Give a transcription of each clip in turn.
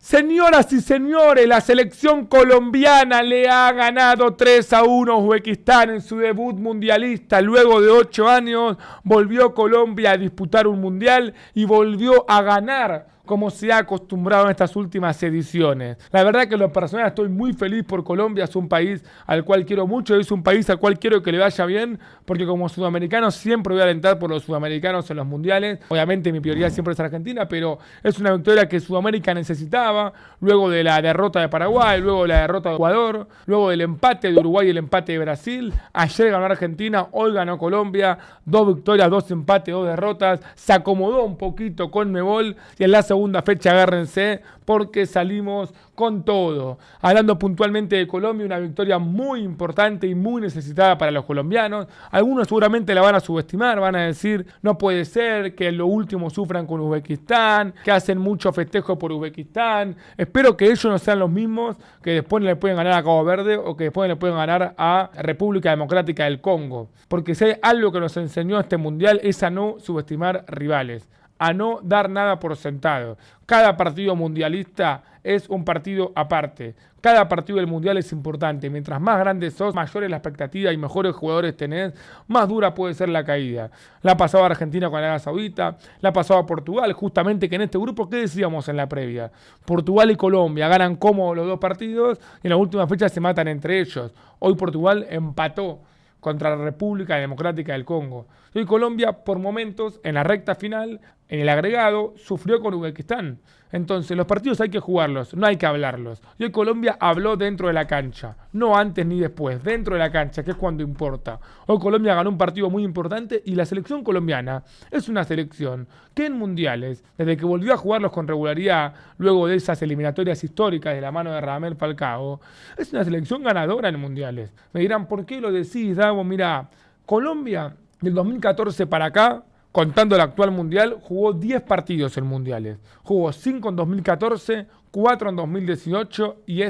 Señoras y señores, la selección colombiana le ha ganado 3-1 a Uzbekistán en su debut mundialista. Luego de 8 años volvió Colombia a disputar un mundial y volvió a ganar como se ha acostumbrado en estas últimas ediciones. La verdad que en lo personal estoy muy feliz por Colombia, es un país al cual quiero mucho, es un país al cual quiero que le vaya bien, porque como sudamericano siempre voy a alentar por los sudamericanos en los mundiales. Obviamente mi prioridad siempre es Argentina, pero es una victoria que Sudamérica necesitaba, luego de la derrota de Paraguay, luego de la derrota de Ecuador, luego del empate de Uruguay y el empate de Brasil. Ayer ganó Argentina, hoy ganó Colombia, 2 victorias, 2 empates, 2 derrotas, se acomodó un poquito Conmebol y en la segunda fecha agárrense porque salimos con todo. Hablando puntualmente de Colombia, una victoria muy importante y muy necesitada para los colombianos. Algunos seguramente la van a subestimar, van a decir no puede ser que en lo último sufran con Uzbekistán, que hacen mucho festejo por Uzbekistán. Espero que ellos no sean los mismos que después le pueden ganar a Cabo Verde o que después le pueden ganar a República Democrática del Congo. Porque si hay algo que nos enseñó este mundial es a no subestimar rivales, a no dar nada por sentado. Cada partido mundialista es un partido aparte. Cada partido del mundial es importante. Mientras más grande sos, mayor es la expectativa y mejores jugadores tenés, más dura puede ser la caída. La ha pasado a Argentina con Arabia Saudita, la ha pasado a Portugal, justamente que en este grupo, ¿qué decíamos en la previa? Portugal y Colombia ganan cómodos los dos partidos y en la última fecha se matan entre ellos. Hoy Portugal empató contra la República Democrática del Congo. Y Colombia, por momentos, en la recta final, en el agregado, sufrió con Uzbekistán. Entonces, los partidos hay que jugarlos, no hay que hablarlos. Y hoy Colombia habló dentro de la cancha, no antes ni después, dentro de la cancha, que es cuando importa. Hoy Colombia ganó un partido muy importante y la selección colombiana es una selección que en mundiales, desde que volvió a jugarlos con regularidad, luego de esas eliminatorias históricas de la mano de Radamel Falcao, es una selección ganadora en mundiales. Me dirán, ¿por qué lo decís, Davo? Mira, Colombia del 2014 para acá, contando el actual mundial, jugó 10 partidos en mundiales. Jugó 5 en 2014, 4 en 2018 y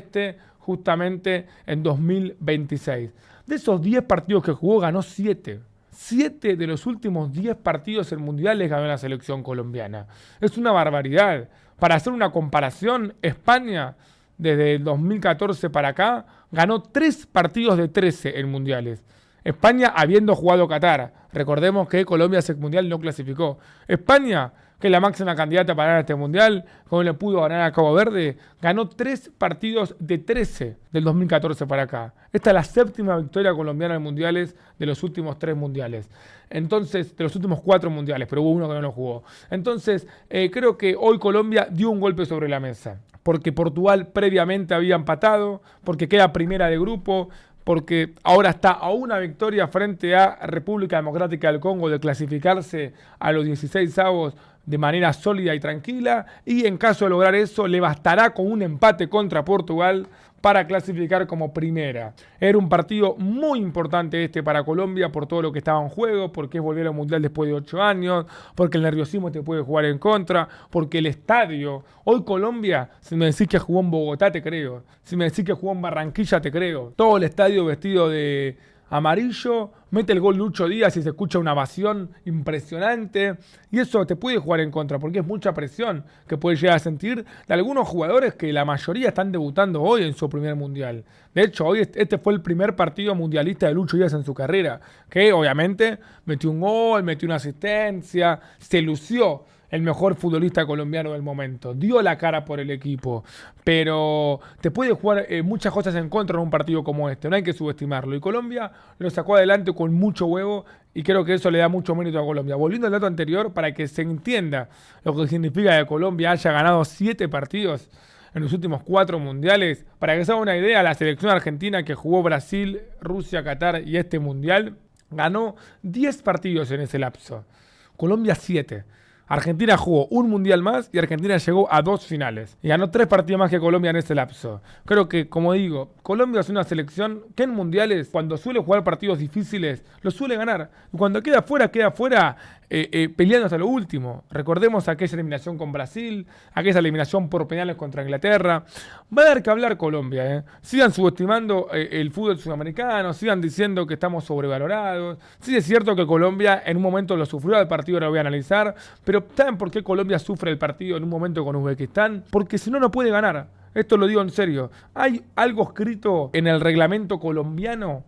justamente en 2026. De esos 10 partidos que jugó, ganó 7. 7 de los últimos 10 partidos en mundiales ganó la selección colombiana. Es una barbaridad. Para hacer una comparación, España, desde el 2014 para acá, ganó 3 partidos de 13 en mundiales. España habiendo jugado Qatar. Recordemos que Colombia ese mundial no clasificó. España, que es la máxima candidata para ganar este mundial, como le pudo ganar a Cabo Verde, ganó 3 partidos de 13 del 2014 para acá. Esta es la 7ª victoria colombiana en mundiales de los últimos 3 mundiales. Entonces, de los últimos 4 mundiales, pero hubo uno que no lo jugó. Entonces, creo que hoy Colombia dio un golpe sobre la mesa. Porque Portugal previamente había empatado, porque queda primera de grupo, porque ahora está a una victoria frente a República Democrática del Congo de clasificarse a los 16avos de manera sólida y tranquila, y en caso de lograr eso le bastará con un empate contra Portugal para clasificar como primera. Era un partido muy importante para Colombia por todo lo que estaba en juego, porque es volver al mundial después de 8 años, porque el nerviosismo te puede jugar en contra, porque el estadio. Hoy Colombia, si me decís que jugó en Bogotá, te creo. Si me decís que jugó en Barranquilla, te creo. Todo el estadio vestido de amarillo, mete el gol Lucho Díaz y se escucha una ovación impresionante, y eso te puede jugar en contra porque es mucha presión que puedes llegar a sentir de algunos jugadores que la mayoría están debutando hoy en su primer mundial. De hecho, hoy este fue el primer partido mundialista de Lucho Díaz en su carrera, que obviamente metió un gol, metió una asistencia, se lució. El mejor futbolista colombiano del momento. Dio la cara por el equipo. Pero te puede jugar muchas cosas en contra en un partido como este. No hay que subestimarlo. Y Colombia lo sacó adelante con mucho huevo. Y creo que eso le da mucho mérito a Colombia. Volviendo al dato anterior, para que se entienda lo que significa que Colombia haya ganado 7 partidos en los últimos 4 mundiales. Para que se haga una idea, la selección argentina que jugó Brasil, Rusia, Qatar y este mundial, ganó 10 partidos en ese lapso. Colombia 7. Argentina jugó un mundial más y Argentina llegó a 2 finales. Y ganó 3 partidos más que Colombia en ese lapso. Creo que, como digo, Colombia es una selección que en mundiales, cuando suele jugar partidos difíciles, los suele ganar. Y cuando queda fuera, peleando hasta lo último. Recordemos aquella eliminación con Brasil, aquella eliminación por penales contra Inglaterra. Va a dar que hablar Colombia. Sigan subestimando el fútbol sudamericano, sigan diciendo que estamos sobrevalorados. Sí es cierto que Colombia en un momento lo sufrió el partido, ahora lo voy a analizar, pero ¿saben por qué Colombia sufre el partido en un momento con Uzbekistán? Porque si no, no puede ganar. Esto lo digo en serio. Hay algo escrito en el reglamento colombiano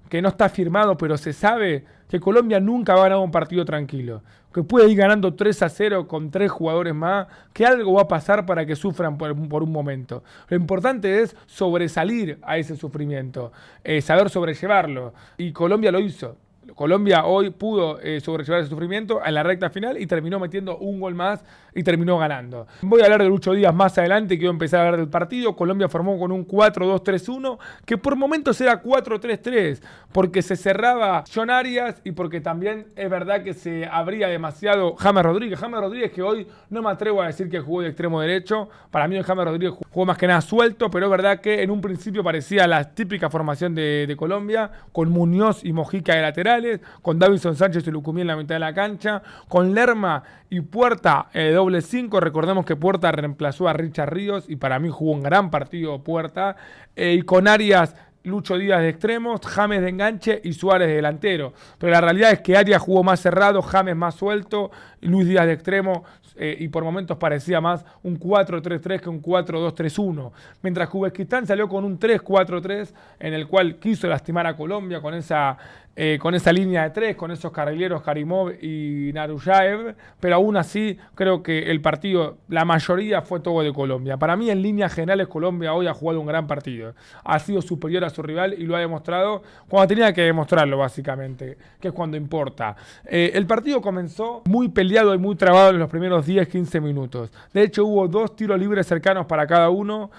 que no está firmado, pero se sabe que Colombia nunca va a ganar un partido tranquilo, que puede ir ganando 3-0 con 3 jugadores más, que algo va a pasar para que sufran por un momento. Lo importante es sobresalir a ese sufrimiento, saber sobrellevarlo, y Colombia lo hizo. Colombia hoy pudo sobrellevar ese sufrimiento en la recta final y terminó metiendo un gol más y terminó ganando. Voy a hablar de Lucho Díaz más adelante, quiero empezar a hablar del partido. Colombia formó con un 4-2-3-1 que por momentos era 4-3-3 porque se cerraba John Arias y porque también es verdad que se abría demasiado James Rodríguez. James Rodríguez, que hoy no me atrevo a decir que jugó de extremo derecho. Para mí el James Rodríguez jugó más que nada suelto, pero es verdad que en un principio parecía la típica formación de Colombia, con Muñoz y Mojica de laterales, con Davinson Sánchez y Lucumí en la mitad de la cancha, con Lerma y Puerta doble 5. Recordemos que Puerta reemplazó a Richard Ríos y para mí jugó un gran partido Puerta, y con Arias, Lucho Díaz de extremos, James de enganche y Suárez de delantero. Pero la realidad es que Arias jugó más cerrado, James más suelto, Luis Díaz de extremo, y por momentos parecía más un 4-3-3 que un 4-2-3-1. Mientras que Uzbekistán salió con un 3-4-3 en el cual quiso lastimar a Colombia con esa línea de 3, con esos carrileros Karimov y Narujaev, pero aún así creo que el partido, la mayoría fue todo de Colombia. Para mí en líneas generales Colombia hoy ha jugado un gran partido, ha sido superior a su rival y lo ha demostrado cuando tenía que demostrarlo básicamente, que es cuando importa. El partido comenzó muy peleado y muy trabado en los primeros 10-15 minutos. De hecho hubo 2 tiros libres cercanos para cada uno,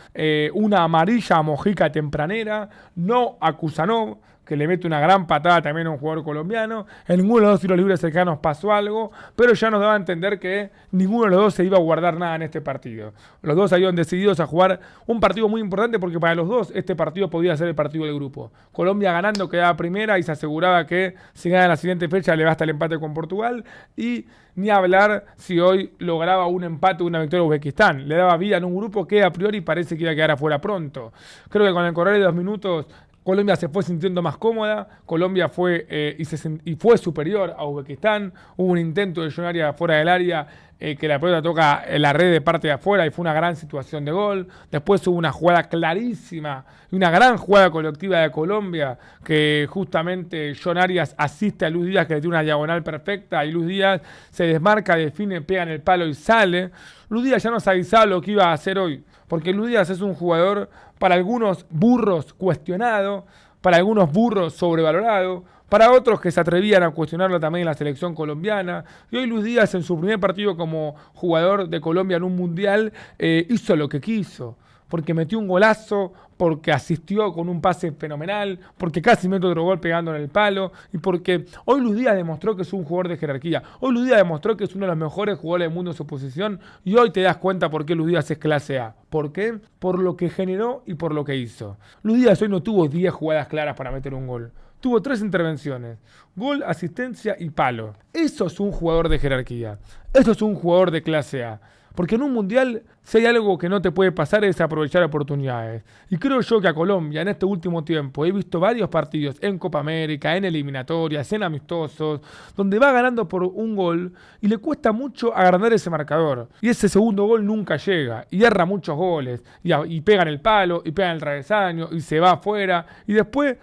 una amarilla a Mojica tempranera, no a Kusanov, que le mete una gran patada también a un jugador colombiano. En ninguno de los 2 tiros libres cercanos pasó algo, pero ya nos daba a entender que ninguno de los 2 se iba a guardar nada en este partido. Los 2 salieron decididos a jugar un partido muy importante porque para los 2 este partido podía ser el partido del grupo. Colombia ganando quedaba primera y se aseguraba que si gana la siguiente fecha le basta el empate con Portugal, y ni hablar si hoy lograba un empate o una victoria a Uzbekistán. Le daba vida en un grupo que a priori parece que iba a quedar afuera pronto. Creo que con el correr de 2 minutos Colombia se fue sintiendo más cómoda, Colombia fue fue superior a Uzbekistán. Hubo un intento de John Arias fuera del área, que la pelota toca en la red de parte de afuera y fue una gran situación de gol. Después hubo una jugada clarísima y una gran jugada colectiva de Colombia, que justamente John Arias asiste a Luis Díaz, que le tiene una diagonal perfecta, y Luis Díaz se desmarca, define, pega en el palo y sale. Luis Díaz ya nos avisaba lo que iba a hacer hoy, porque Luis Díaz es un jugador para algunos burros cuestionado, para algunos burros sobrevalorado, para otros que se atrevían a cuestionarlo también en la selección colombiana. Y hoy Luis Díaz, en su primer partido como jugador de Colombia en un mundial, hizo lo que quiso, porque metió un golazo, porque asistió con un pase fenomenal, porque casi mete otro gol pegando en el palo, y porque hoy Luis Díaz demostró que es un jugador de jerarquía. Hoy Luis Díaz demostró que es uno de los mejores jugadores del mundo en su posición, y hoy te das cuenta por qué Luis Díaz es clase A. ¿Por qué? Por lo que generó y por lo que hizo. Luis Díaz hoy no tuvo 10 jugadas claras para meter un gol. Tuvo 3 intervenciones: gol, asistencia y palo. Eso es un jugador de jerarquía. Eso es un jugador de clase A. Porque en un mundial, si hay algo que no te puede pasar, es aprovechar oportunidades. Y creo yo que a Colombia, en este último tiempo, he visto varios partidos en Copa América, en eliminatorias, en amistosos, donde va ganando por un gol y le cuesta mucho agrandar ese marcador. Y ese segundo gol nunca llega. Y erra muchos goles. Y pega en el palo, y pega en el travesaño, y se va afuera. Y después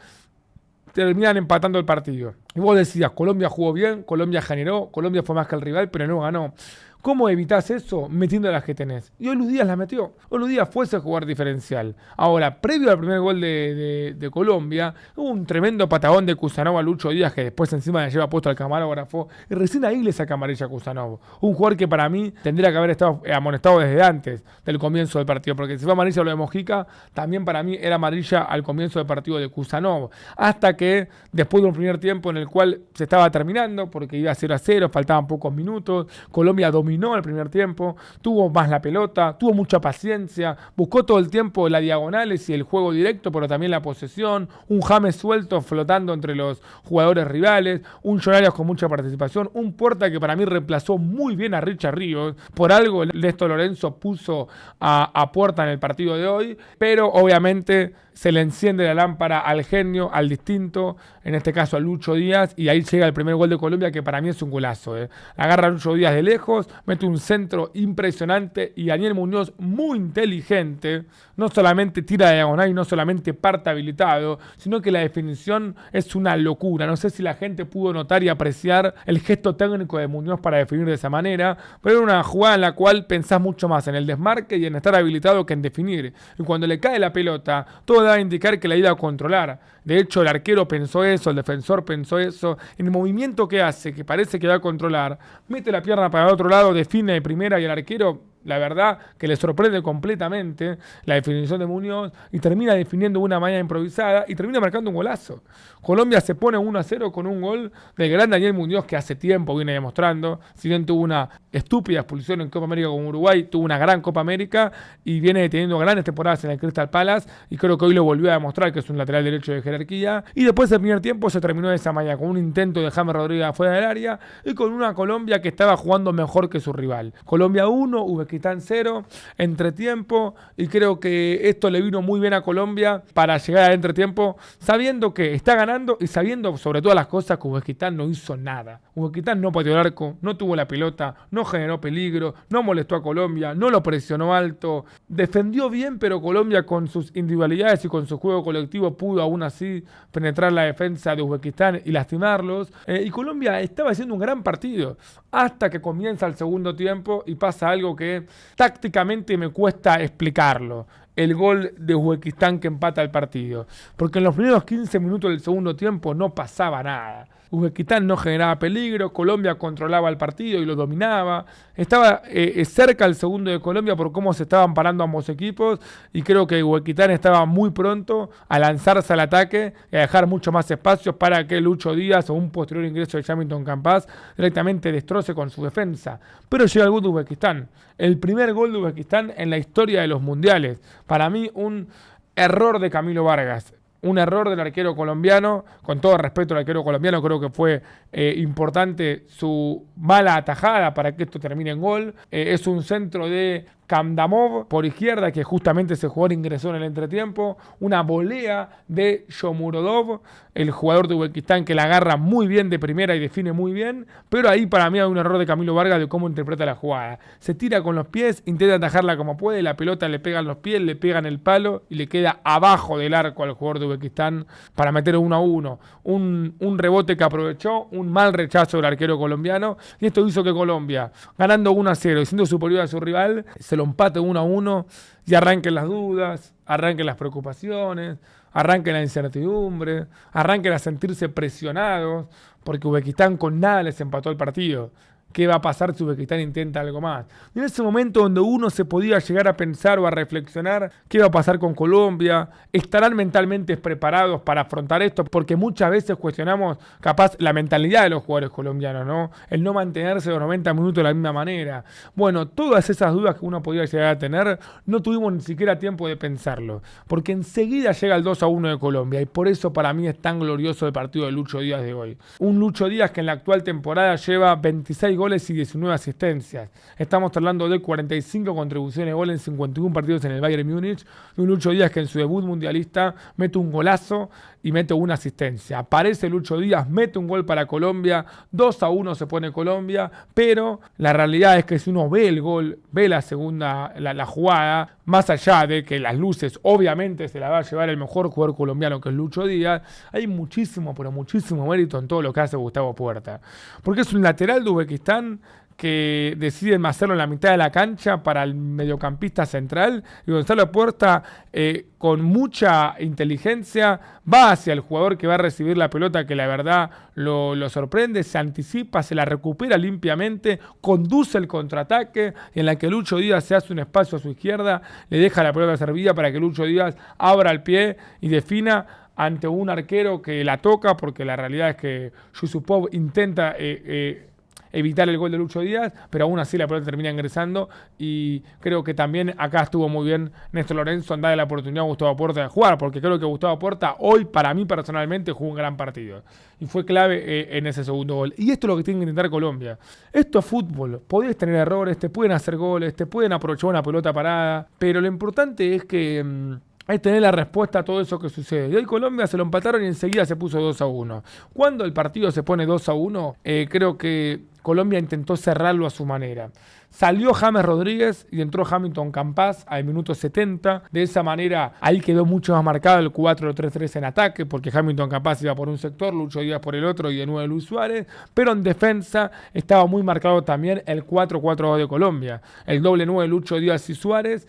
terminan empatando el partido. Y vos decías, Colombia jugó bien, Colombia generó, Colombia fue más que el rival, pero no ganó. ¿Cómo evitás eso? Metiendo las que tenés. Y hoy Luis Díaz las metió. Hoy Luis Díaz fue ese jugador diferencial. Ahora, previo al primer gol de Colombia, hubo un tremendo patagón de Kusanov a Lucho Díaz, que después encima le lleva puesto al camarógrafo, y recién ahí le saca amarilla a Kusanov. Un jugador que para mí tendría que haber estado amonestado desde antes del comienzo del partido, porque si fue amarilla lo de Mojica, también para mí era amarilla al comienzo del partido de Kusanov. Hasta que, después de un primer tiempo en el cual se estaba terminando, porque iba 0-0, faltaban pocos minutos, Colombia dominó dominó el primer tiempo, tuvo más la pelota, tuvo mucha paciencia, buscó todo el tiempo las diagonales y el juego directo, pero también la posesión, un James suelto flotando entre los jugadores rivales, un John Arias con mucha participación, un Puerta que para mí reemplazó muy bien a Richard Ríos. Por algo Néstor Lorenzo puso a Puerta en el partido de hoy, pero obviamente se le enciende la lámpara al genio, al distinto, en este caso a Lucho Díaz, y ahí llega el primer gol de Colombia, que para mí es un golazo. Agarra a Lucho Díaz de lejos, mete un centro impresionante, y Daniel Muñoz, muy inteligente, no solamente tira de diagonal y no solamente parte habilitado, sino que la definición es una locura. No sé si la gente pudo notar y apreciar el gesto técnico de Muñoz para definir de esa manera, pero era una jugada en la cual pensás mucho más en el desmarque y en estar habilitado que en definir. Y cuando le cae la pelota, todo da a indicar que la iba a controlar. De hecho, el arquero pensó eso, el defensor pensó eso. En el movimiento que hace, que parece que va a controlar, mete la pierna para el otro lado, define de primera y el arquero, la verdad, que le sorprende completamente la definición de Muñoz y termina definiendo de una manera improvisada y termina marcando un golazo. Colombia se pone 1-0 con un gol del gran Daniel Muñoz, que hace tiempo viene demostrando. Si bien tuvo una estúpida expulsión en Copa América con Uruguay, tuvo una gran Copa América y viene teniendo grandes temporadas en el Crystal Palace, y creo que hoy lo volvió a demostrar que es un lateral derecho de jerarquía. Y después del primer tiempo se terminó de esa manera, con un intento de James Rodríguez afuera del área y con una Colombia que estaba jugando mejor que su rival. Colombia 1, Uzbekistán 0, entretiempo, y creo que esto le vino muy bien a Colombia para llegar al entretiempo, sabiendo que está ganando y sabiendo sobre todas las cosas que Uzbekistán no hizo nada. Uzbekistán no pateó el arco, no tuvo la pelota, no generó peligro, no molestó a Colombia, no lo presionó alto, defendió bien, pero Colombia con sus individualidades y con su juego colectivo pudo aún así penetrar la defensa de Uzbekistán y lastimarlos, y Colombia estaba haciendo un gran partido hasta que comienza el segundo tiempo y pasa algo que tácticamente me cuesta explicarlo. El gol de Uzbekistán que empata el partido, porque en los primeros 15 minutos del segundo tiempo no pasaba nada. Uzbekistán no generaba peligro, Colombia controlaba el partido y lo dominaba. Estaba cerca el segundo de Colombia por cómo se estaban parando ambos equipos, y creo que Uzbekistán estaba muy pronto a lanzarse al ataque y a dejar mucho más espacios para que Lucho Díaz o un posterior ingreso de Jamilton Campas directamente destroce con su defensa. Pero llega el gol de Uzbekistán, el primer gol de Uzbekistán en la historia de los mundiales. Para mí un error de Camilo Vargas. Un error del arquero colombiano, con todo respeto al arquero colombiano, creo que fue importante su mala atajada para que esto termine en gol. Es un centro de Kamdamov por izquierda, que justamente ese jugador ingresó en el entretiempo. Una volea de Shomurodov, el jugador de Uzbekistán, que la agarra muy bien de primera y define muy bien. Pero ahí para mí hay un error de Camilo Vargas de cómo interpreta la jugada. Se tira con los pies, intenta atajarla como puede, la pelota le pega en los pies, le pega en el palo y le queda abajo del arco al jugador de Uzbekistán para meter 1-1. Un rebote que aprovechó, un mal rechazo del arquero colombiano, y esto hizo que Colombia, ganando 1-0 y siendo superior a su rival, se lo empate 1-1 y arranquen las dudas, arranquen las preocupaciones, arranquen la incertidumbre, arranquen a sentirse presionados, porque Uzbekistán con nada les empató el partido. ¿Qué va a pasar si Uzbekistán intenta algo más? Y en ese momento donde uno se podía llegar a pensar o a reflexionar qué va a pasar con Colombia, ¿estarán mentalmente preparados para afrontar esto? Porque muchas veces cuestionamos capaz la mentalidad de los jugadores colombianos, ¿no? El no mantenerse los 90 minutos de la misma manera. Bueno, todas esas dudas que uno podía llegar a tener, no tuvimos ni siquiera tiempo de pensarlo, porque enseguida llega el 2-1 de Colombia, y por eso para mí es tan glorioso el partido de Lucho Díaz de hoy. Un Lucho Díaz que en la actual temporada lleva 26 goles y 19 asistencias. Estamos hablando de 45 contribuciones de gol en 51 partidos en el Bayern Múnich, y un Lucho Díaz que en su debut mundialista mete un golazo y mete una asistencia. Aparece Lucho Díaz, mete un gol para Colombia, 2-1 se pone Colombia, pero la realidad es que si uno ve el gol, ve la segunda, la jugada, más allá de que las luces obviamente se la va a llevar el mejor jugador colombiano, que es Lucho Díaz, hay muchísimo, pero muchísimo mérito en todo lo que hace Gustavo Puerta, porque es un lateral de Uzbekistán que deciden hacerlo en la mitad de la cancha para el mediocampista central, y Gonzalo Puerta con mucha inteligencia va hacia el jugador que va a recibir la pelota, que la verdad lo sorprende, se anticipa, se la recupera limpiamente, conduce el contraataque, y en la que Lucho Díaz se hace un espacio a su izquierda, le deja la pelota servida para que Lucho Díaz abra el pie y defina ante un arquero que la toca, porque la realidad es que Yusupov intenta evitar el gol de Lucho Díaz, pero aún así la pelota termina ingresando y creo que también acá estuvo muy bien Néstor Lorenzo en darle la oportunidad a Gustavo Puerta de jugar, porque creo que Gustavo Puerta hoy para mí personalmente jugó un gran partido y fue clave en ese segundo gol. Y esto es lo que tiene que intentar Colombia. Esto es fútbol, podés tener errores, te pueden hacer goles, te pueden aprovechar una pelota parada, pero lo importante es que hay que tener la respuesta a todo eso que sucede. Y hoy Colombia se lo empataron y enseguida se puso 2-1. Cuando el partido se pone 2-1, creo que Colombia intentó cerrarlo a su manera. Salió James Rodríguez y entró Hamilton Campas al minuto 70. De esa manera, ahí quedó mucho más marcado el 4-3-3 en ataque, porque Hamilton Campas iba por un sector, Lucho Díaz por el otro y de nuevo Luis Suárez. Pero en defensa estaba muy marcado también el 4-4-2 de Colombia. El doble 9, Lucho Díaz y Suárez,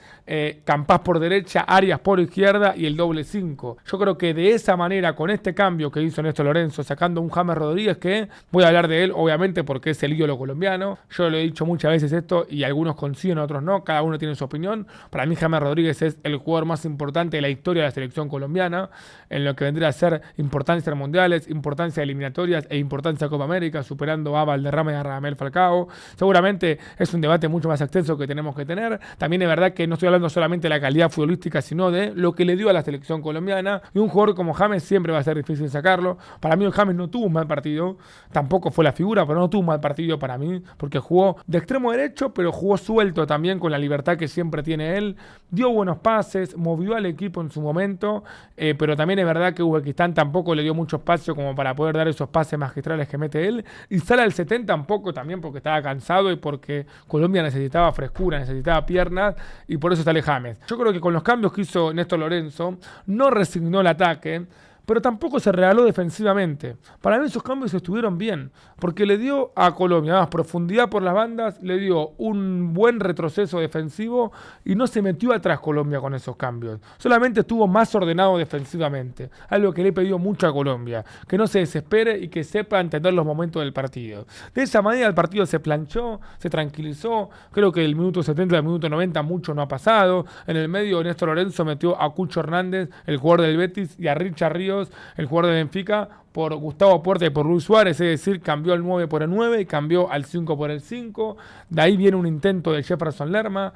Campas por derecha, Arias por izquierda y el doble 5. Yo creo que de esa manera, con este cambio que hizo Néstor Lorenzo, sacando un James Rodríguez, que voy a hablar de él, obviamente, porque es el ídolo colombiano. Yo lo he dicho muchas veces esto y algunos coinciden, otros no, cada uno tiene su opinión. Para mí James Rodríguez es el jugador más importante de la historia de la selección colombiana, en lo que vendría a ser importancia en mundiales, importancia eliminatorias e importancia en Copa América, superando a Valderrama y a Radamel Falcao. Seguramente es un debate mucho más extenso que tenemos que tener. También es verdad que no estoy hablando solamente de la calidad futbolística, sino de lo que le dio a la selección colombiana, y un jugador como James siempre va a ser difícil sacarlo. Para mí el James no tuvo un mal partido, tampoco fue la figura, pero no tuvo un mal partido para mí, porque jugó de extremo derecho, pero jugó suelto también con la libertad que siempre tiene él, dio buenos pases, movió al equipo en su momento, pero también es verdad que Uzbekistán tampoco le dio mucho espacio como para poder dar esos pases magistrales que mete él, y sale al 70 un poco también porque estaba cansado y porque Colombia necesitaba frescura, necesitaba piernas, y por eso sale James. Yo creo que con los cambios que hizo Néstor Lorenzo, no resignó el ataque, pero tampoco se regaló defensivamente. Para mí esos cambios estuvieron bien, porque le dio a Colombia más profundidad por las bandas, le dio un buen retroceso defensivo y no se metió atrás Colombia con esos cambios. Solamente estuvo más ordenado defensivamente, algo que le he pedido mucho a Colombia, que no se desespere y que sepa entender los momentos del partido. De esa manera el partido se planchó, se tranquilizó, creo que del minuto 70 al minuto 90 mucho no ha pasado. En el medio Néstor Lorenzo metió a Cucho Hernández, el jugador del Betis, y a Richard Ríos, el jugador de Benfica, por Gustavo Puerta y por Luis Suárez, es decir, cambió el 9 por el 9 y cambió al 5 por el 5. De ahí viene un intento de Jefferson Lerma,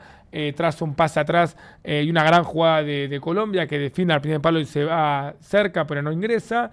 tras un pase atrás y una gran jugada de Colombia que define al primer palo y se va cerca pero no ingresa.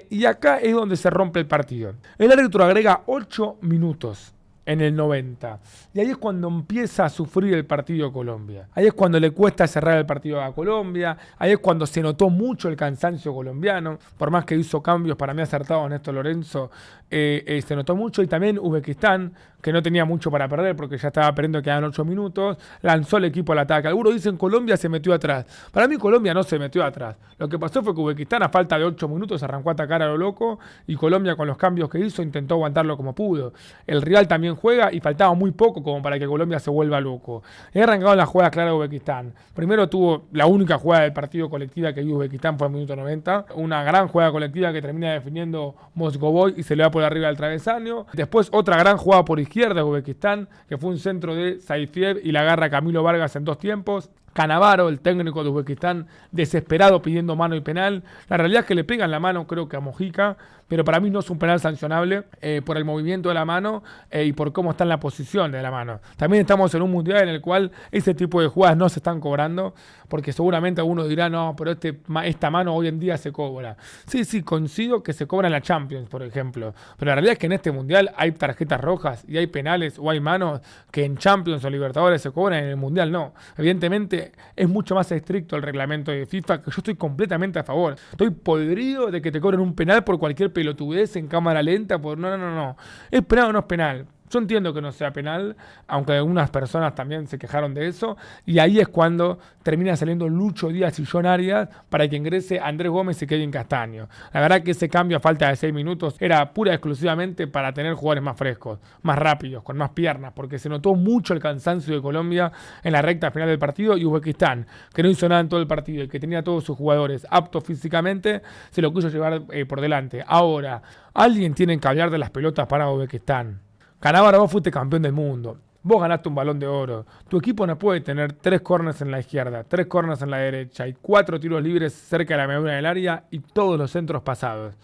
Y acá es donde se rompe el partido. El árbitro agrega 8 minutos en el 90. Y ahí es cuando empieza a sufrir el partido Colombia. Ahí es cuando le cuesta cerrar el partido a Colombia. Ahí es cuando se notó mucho el cansancio colombiano. Por más que hizo cambios para mí acertados Néstor Lorenzo, se notó mucho. Y también Uzbekistán, que no tenía mucho para perder porque ya estaba perdiendo, quedaban 8 minutos, lanzó el equipo al ataque. Algunos dicen Colombia se metió atrás. Para mí Colombia no se metió atrás. Lo que pasó fue que Uzbekistán a falta de 8 minutos arrancó a atacar a lo loco y Colombia con los cambios que hizo intentó aguantarlo como pudo. El Real también juega y faltaba muy poco como para que Colombia se vuelva loco. He arrancado la jugada clara de Uzbekistán. Primero tuvo la única jugada del partido colectiva que dio Uzbekistán, fue al minuto 90. Una gran jugada colectiva que termina definiendo Mosgovoy y se le va por arriba del travesaño. Después otra gran jugada por izquierda de Uzbekistán, que fue un centro de Saifiev y la agarra Camilo Vargas en 2 tiempos. Cannavaro, el técnico de Uzbekistán, desesperado pidiendo mano y penal. La realidad es que le pegan la mano, creo que a Mojica, pero para mí no es un penal sancionable por el movimiento de la mano y por cómo está en la posición de la mano. También estamos en un mundial en el cual ese tipo de jugadas no se están cobrando, porque seguramente algunos dirán, no, pero esta mano hoy en día se cobra. Sí, coincido que se cobra en la Champions, por ejemplo, pero la realidad es que en este mundial hay tarjetas rojas y hay penales o hay manos que en Champions o Libertadores se cobran, en el mundial no. Evidentemente es mucho más estricto el reglamento de FIFA, que yo estoy completamente a favor. Estoy podrido de que te cobren un penal por cualquier pelotudez en cámara lenta. No. ¿Es penal o no es penal? Yo entiendo que no sea penal, aunque algunas personas también se quejaron de eso, y ahí es cuando termina saliendo Lucho Díaz y John Arias para que ingrese Andrés Gómez y Kevin Castaño. La verdad que ese cambio a falta de 6 minutos era pura y exclusivamente para tener jugadores más frescos, más rápidos, con más piernas, porque se notó mucho el cansancio de Colombia en la recta final del partido, y Uzbekistán, que no hizo nada en todo el partido y que tenía a todos sus jugadores aptos físicamente, se lo quiso llevar por delante. Ahora, alguien tiene que hablar de las pelotas para Uzbekistán. Cannavaro, vos fuiste campeón del mundo. Vos ganaste un Balón de Oro. Tu equipo no puede tener 3 corners en la izquierda, 3 corners en la derecha y 4 tiros libres cerca de la mediana del área y todos los centros pasados.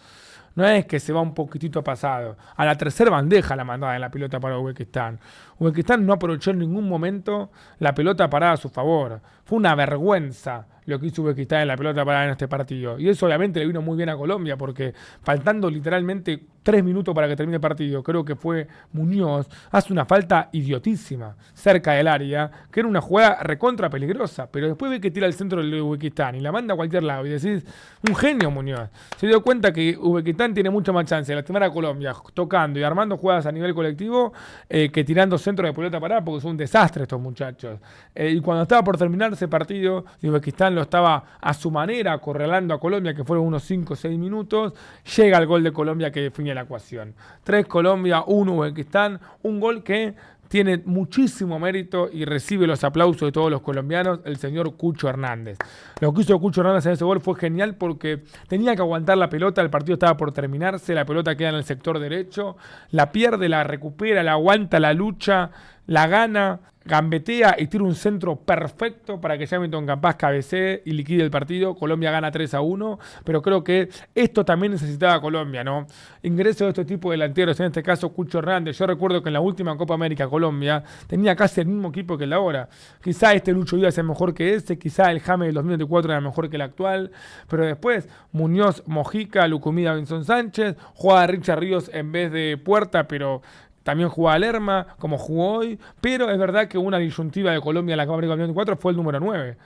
No es que se va un poquitito pasado. A la tercera bandeja la mandaba en la pelota para Uzbekistán. Uzbekistán no aprovechó en ningún momento la pelota parada a su favor. Fue una vergüenza lo que hizo Uzbekistán en la pelota parada en este partido. Y eso obviamente le vino muy bien a Colombia porque faltando literalmente 3 minutos para que termine el partido, creo que fue Muñoz, hace una falta idiotísima cerca del área, que era una jugada recontra peligrosa, pero después ve que tira al centro del Uzbekistán y la manda a cualquier lado y decís, un genio Muñoz. Se dio cuenta que Uzbekistán tiene mucha más chance de lastimar a Colombia tocando y armando jugadas a nivel colectivo que tirando centro de pelota parada porque son un desastre estos muchachos. Y cuando estaba por terminar ese partido, Uzbekistán lo estaba a su manera acorralando a Colombia, que fueron unos 5 o 6 minutos, llega el gol de Colombia que define la ecuación. 3 Colombia, 1 Uzbekistán, un gol que tiene muchísimo mérito y recibe los aplausos de todos los colombianos, el señor Cucho Hernández. Lo que hizo Cucho Hernández en ese gol fue genial porque tenía que aguantar la pelota, el partido estaba por terminarse, la pelota queda en el sector derecho, la pierde, la recupera, la aguanta, la lucha, la gana, gambetea y tira un centro perfecto para que Jamilton Campas cabecee y liquide el partido. Colombia gana 3-1, pero creo que esto también necesitaba Colombia, ¿no? Ingreso de este tipo de delanteros, en este caso Cucho Hernández. Yo recuerdo que en la última Copa América Colombia tenía casi el mismo equipo que el de ahora. Quizá este Lucho Díaz es mejor que este, quizá el James del 2024 era mejor que el actual, pero después Muñoz, Mojica, Lucumí, Davinson Sánchez, jugaba Richard Ríos en vez de Puerta, pero también jugaba Lerma, como jugó hoy, pero es verdad que una disyuntiva de Colombia en la Copa América 2024 fue el número 9,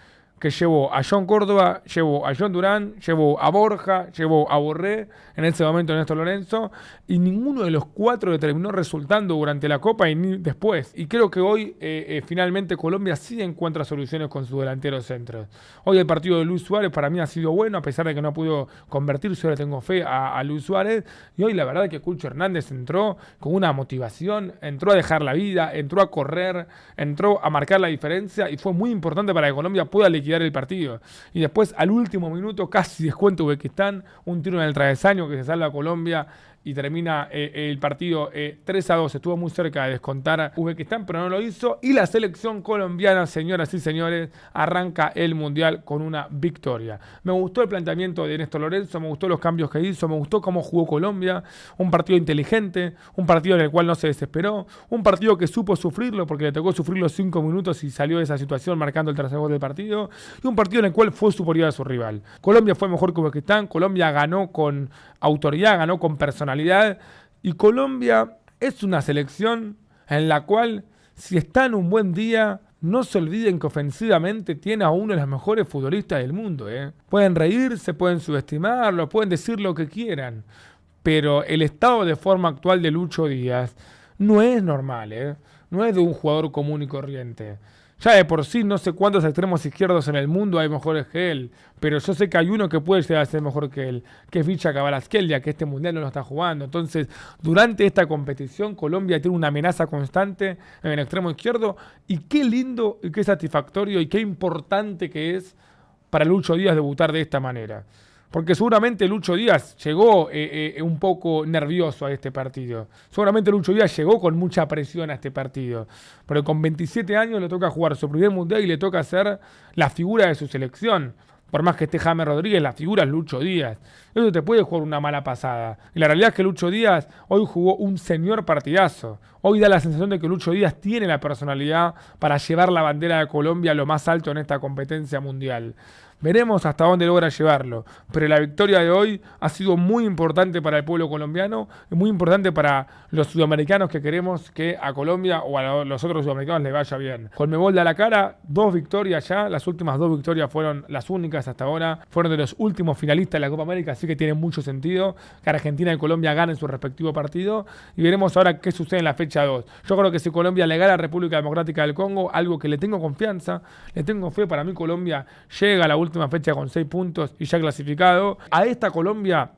que llevó a John Córdoba, llevó a John Durán, llevó a Borja, llevó a Borré, en ese momento Néstor Lorenzo, y ninguno de los 4 le terminó resultando durante la Copa y ni después. Y creo que hoy finalmente Colombia sí encuentra soluciones con sus delanteros centros. Hoy el partido de Luis Suárez para mí ha sido bueno, a pesar de que no pudo convertirse, ahora tengo fe a Luis Suárez, y hoy la verdad es que Cucho Hernández entró con una motivación, entró a dejar la vida, entró a correr, entró a marcar la diferencia, y fue muy importante para que Colombia pueda liquidar el partido. Y después al último minuto casi descuenta Uzbekistán, un tiro en el travesaño que se salva a Colombia y termina el partido 3-2. Estuvo muy cerca de descontar a Uzbekistán, pero no lo hizo. Y la selección colombiana, señoras y señores, arranca el Mundial con una victoria. Me gustó el planteamiento de Néstor Lorenzo, me gustó los cambios que hizo, me gustó cómo jugó Colombia. Un partido inteligente, un partido en el cual no se desesperó, un partido que supo sufrirlo porque le tocó sufrir los 5 minutos y salió de esa situación marcando el tercer gol del partido. Y un partido en el cual fue superior a su rival. Colombia fue mejor que Uzbekistán, Colombia ganó con autoridad, ganó con personalidad. Y Colombia es una selección en la cual, si está en un buen día, no se olviden que ofensivamente tiene a uno de los mejores futbolistas del mundo. Pueden reírse, pueden subestimarlo, pueden decir lo que quieran, pero el estado de forma actual de Lucho Díaz no es normal, no es de un jugador común y corriente. Ya de por sí no sé cuántos extremos izquierdos en el mundo hay mejores que él, pero yo sé que hay uno que puede llegar a ser mejor que él, que es Vicha Kvaratskhelia, que este mundial no lo está jugando. Entonces, durante esta competición, Colombia tiene una amenaza constante en el extremo izquierdo, y qué lindo y qué satisfactorio y qué importante que es para Lucho Díaz debutar de esta manera. Porque seguramente Lucho Díaz llegó un poco nervioso a este partido. Seguramente Lucho Díaz llegó con mucha presión a este partido. Pero con 27 años le toca jugar su primer mundial y le toca ser la figura de su selección. Por más que esté James Rodríguez, la figura es Lucho Díaz. Eso te puede jugar una mala pasada. Y la realidad es que Lucho Díaz hoy jugó un señor partidazo. Hoy da la sensación de que Lucho Díaz tiene la personalidad para llevar la bandera de Colombia a lo más alto en esta competencia mundial. Veremos hasta dónde logra llevarlo, pero la victoria de hoy ha sido muy importante para el pueblo colombiano y muy importante para los sudamericanos que queremos que a Colombia o a los otros sudamericanos les vaya bien. Conmebol da la cara, 2 victorias ya, las últimas 2 victorias fueron las únicas hasta ahora, fueron de los últimos finalistas de la Copa América, así que tiene mucho sentido que Argentina y Colombia ganen su respectivo partido y veremos ahora qué sucede en la fecha 2. Yo creo que si Colombia le gana a la República Democrática del Congo, algo que le tengo confianza, le tengo fe, para mí Colombia llega a la última fecha con 6 puntos y ya clasificado. A esta Colombia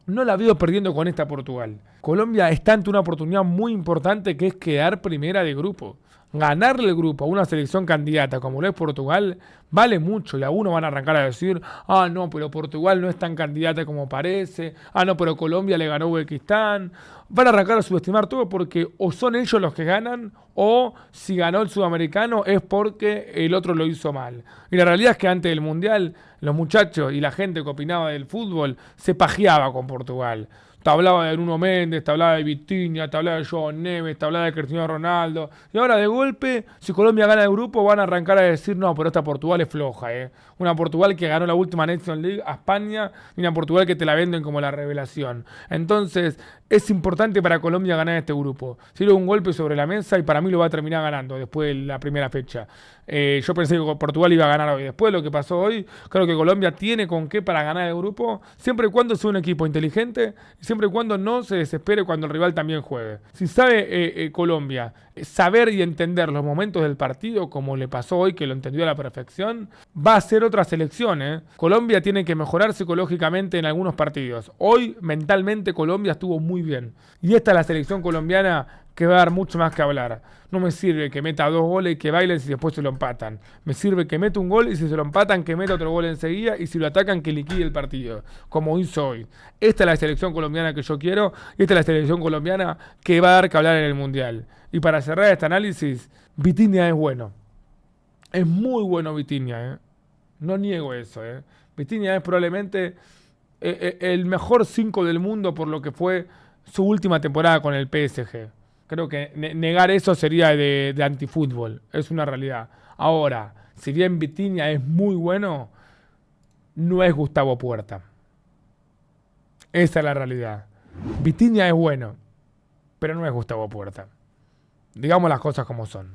no la veo perdiendo con esta Portugal. Colombia está ante una oportunidad muy importante que es quedar primera de grupo. ganarle el grupo a una selección candidata como lo es Portugal vale mucho, y algunos van a arrancar a decir, ah no, pero Portugal no es tan candidata como parece, ah no, pero Colombia le ganó a Uzbekistán. Van a arrancar a subestimar todo porque o son ellos los que ganan, o si ganó el sudamericano es porque el otro lo hizo mal. Y la realidad es que antes del Mundial los muchachos y la gente que opinaba del fútbol se pajeaba con Portugal. Te hablaba de Nuno Méndez, te hablaba de Vitinha, te hablaba de João Neves, te hablaba de Cristiano Ronaldo. Y ahora de golpe, si Colombia gana el grupo, van a arrancar a decir, no, pero esta Portugal es floja, Una Portugal que ganó la última Nations League a España y una Portugal que te la venden como la revelación. Entonces, es importante para Colombia ganar este grupo. Sirve un golpe sobre la mesa y para mí lo va a terminar ganando después de la primera fecha. Yo pensé que Portugal iba a ganar hoy. Después de lo que pasó hoy, creo que Colombia tiene con qué para ganar el grupo, siempre y cuando sea un equipo inteligente y siempre y cuando no se desespere cuando el rival también juegue. Si sabe Colombia saber y entender los momentos del partido, como le pasó hoy, que lo entendió a la perfección, va a ser otra selección. Colombia tiene que mejorar psicológicamente en algunos partidos. Hoy, mentalmente, Colombia estuvo muy bien. Y esta es la selección colombiana que va a dar mucho más que hablar. No me sirve que meta 2 goles y que bailen si después se lo empatan. Me sirve que meta un gol y si se lo empatan que meta otro gol enseguida y si lo atacan que liquide el partido, como hizo hoy. Esta es la selección colombiana que yo quiero y esta es la selección colombiana que va a dar que hablar en el Mundial. Y para cerrar este análisis, Vitinha es bueno. Es muy bueno Vitinha, No niego eso, Vitinha es probablemente el mejor 5 del mundo por lo que fue su última temporada con el PSG. Creo que negar eso sería de antifútbol. Es una realidad. Ahora, si bien Vitinha es muy bueno, no es Gustavo Puerta. Esa es la realidad. Vitinha es bueno, pero no es Gustavo Puerta. Digamos las cosas como son.